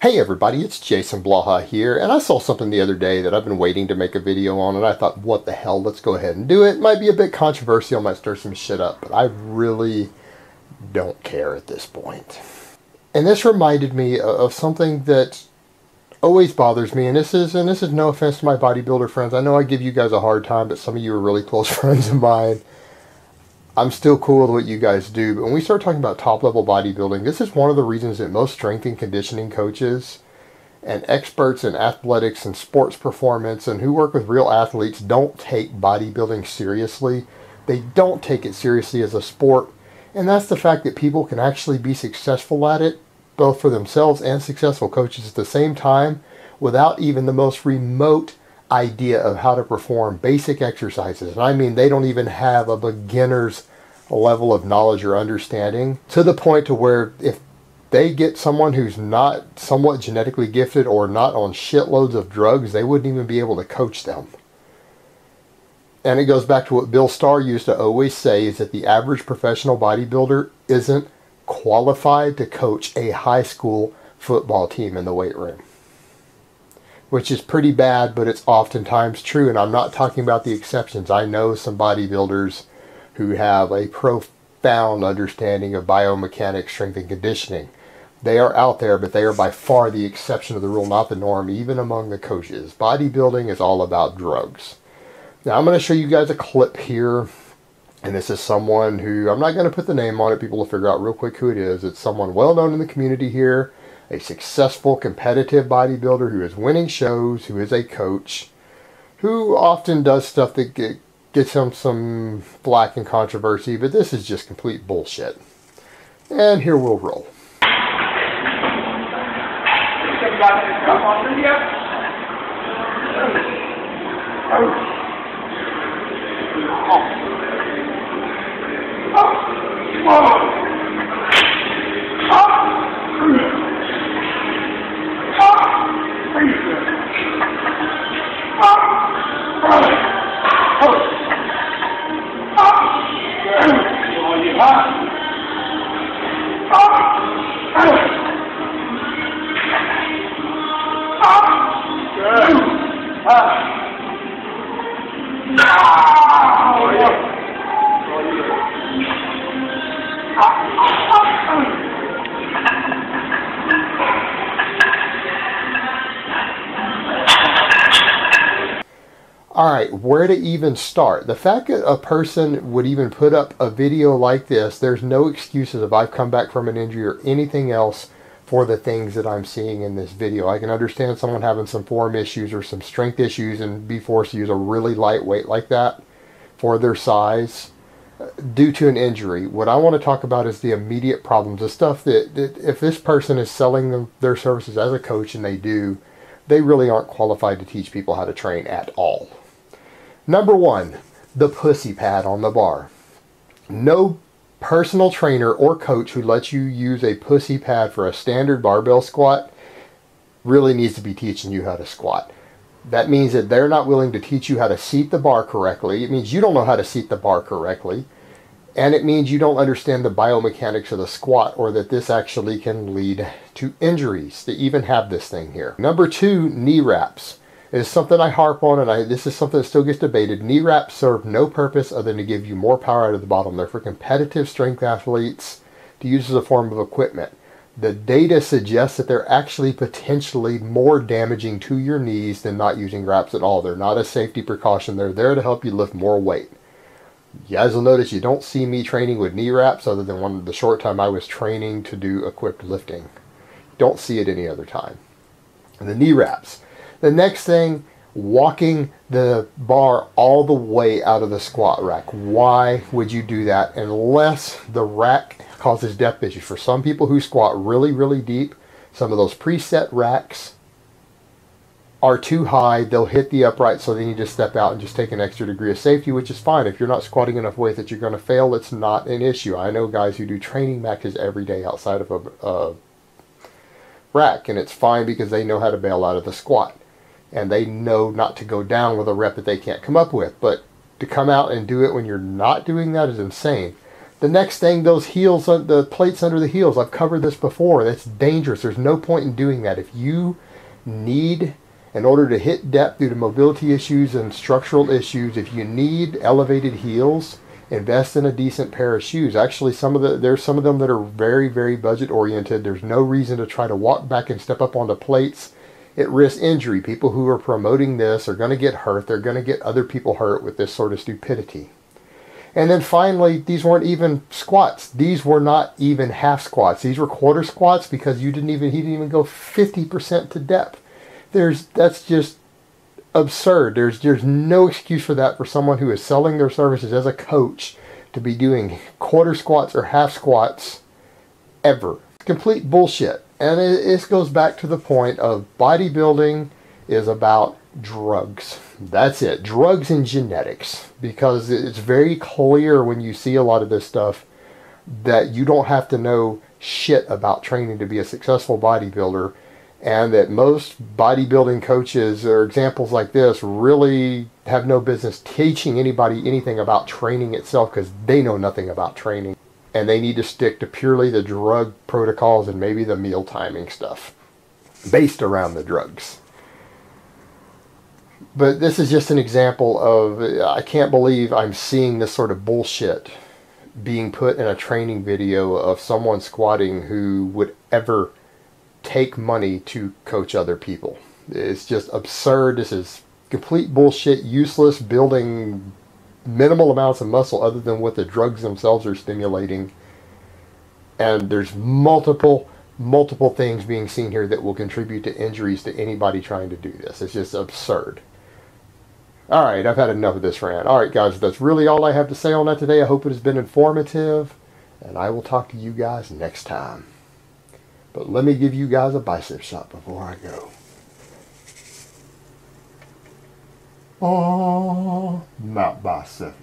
Hey everybody, it's Jason Blaha here, and I saw something the other day that I've been waiting to make a video on, and I thought, what the hell, let's go ahead and do it. It might be a bit controversial, might stir some shit up, but I really don't care at this point. And this reminded me of something that always bothers me, and this is no offense to my bodybuilder friends. I know I give you guys a hard time, but some of you are really close friends of mine. I'm still cool with what you guys do, but when we start talking about top-level bodybuilding, this is one of the reasons that most strength and conditioning coaches and experts in athletics and sports performance and who work with real athletes don't take bodybuilding seriously. They don't take it seriously as a sport, and that's the fact that people can actually be successful at it, both for themselves and successful coaches at the same time, without even the most remote idea of how to perform basic exercises. And I mean, they don't even have a beginner's level of knowledge or understanding, to the point to where if they get someone who's not somewhat genetically gifted or not on shitloads of drugs, they wouldn't even be able to coach them. And it goes back to what Bill Starr used to always say, is that the average professional bodybuilder isn't qualified to coach a high school football team in the weight room. Which is pretty bad, but it's oftentimes true. And I'm not talking about the exceptions. I know some bodybuilders who have a profound understanding of biomechanics, strength, and conditioning. They are out there, but they are by far the exception of the rule, not the norm, even among the coaches. Bodybuilding is all about drugs. Now, I'm going to show you guys a clip here. And this is someone who, I'm not going to put the name on it. People will figure out real quick who it is. It's someone well known in the community here. A successful competitive bodybuilder who is winning shows, who is a coach, who often does stuff that gets him some flack and controversy, but this is just complete bullshit. And here we'll roll. Alright, where to even start? The fact that a person would even put up a video like this, there's no excuses if I've come back from an injury or anything else for the things that I'm seeing in this video. I can understand someone having some form issues or some strength issues and be forced to use a really light weight like that for their size due to an injury. What I want to talk about is the immediate problems, the stuff that if this person is selling their services as a coach, and they really aren't qualified to teach people how to train at all. Number one, the pussy pad on the bar. No personal trainer or coach who lets you use a pussy pad for a standard barbell squat really needs to be teaching you how to squat. That means that they're not willing to teach you how to seat the bar correctly. It means you don't know how to seat the bar correctly. And it means you don't understand the biomechanics of the squat, or that this actually can lead to injuries to even have this thing here. Number two, knee wraps. Is something I harp on, and this is something that still gets debated. Knee wraps serve no purpose other than to give you more power out of the bottom. They're for competitive strength athletes to use as a form of equipment. The data suggests that they're actually potentially more damaging to your knees than not using wraps at all. They're not a safety precaution. They're there to help you lift more weight. You guys will notice you don't see me training with knee wraps other than the short time I was training to do equipped lifting. Don't see it any other time. And the knee wraps. The next thing, walking the bar all the way out of the squat rack. Why would you do that unless the rack causes depth issues? For some people who squat really, really deep, some of those preset racks are too high. They'll hit the upright, so they need to step out and just take an extra degree of safety, which is fine. If you're not squatting enough weight that you're going to fail, it's not an issue. I know guys who do training matches every day outside of a rack, and it's fine because they know how to bail out of the squat. And they know not to go down with a rep that they can't come up with. But to come out and do it when you're not doing that is insane. The next thing, those heels, the plates under the heels, I've covered this before. That's dangerous. There's no point in doing that. If you need, in order to hit depth due to mobility issues and structural issues, if you need elevated heels, invest in a decent pair of shoes. Actually, there's some of them that are very, very budget oriented. There's no reason to try to walk back and step up onto plates. It risks injury. People who are promoting this are going to get hurt. They're going to get other people hurt with this sort of stupidity. And then finally, these weren't even squats. These were not even half squats. These were quarter squats because he didn't even go 50% to depth. That's just absurd. There's no excuse for that for someone who is selling their services as a coach to be doing quarter squats or half squats ever. Complete bullshit. And it goes back to the point of bodybuilding is about drugs. That's it. Drugs and genetics. Because it's very clear when you see a lot of this stuff that you don't have to know shit about training to be a successful bodybuilder, and that most bodybuilding coaches or examples like this really have no business teaching anybody anything about training itself, because they know nothing about training, and they need to stick to purely the drug protocols and maybe the meal timing stuff based around the drugs. But this is just an example of, I can't believe I'm seeing this sort of bullshit being put in a training video of someone squatting who would ever take money to coach other people. It's just absurd. This is complete bullshit, useless, building minimal amounts of muscle other than what the drugs themselves are stimulating. And there's multiple things being seen here that will contribute to injuries to anybody trying to do this. It's just absurd. Alright, I've had enough of this rant. Alright guys, that's really all I have to say on that today. I hope it has been informative, and I will talk to you guys next time. But let me give you guys a bicep shot before I go. Oh, not bicep.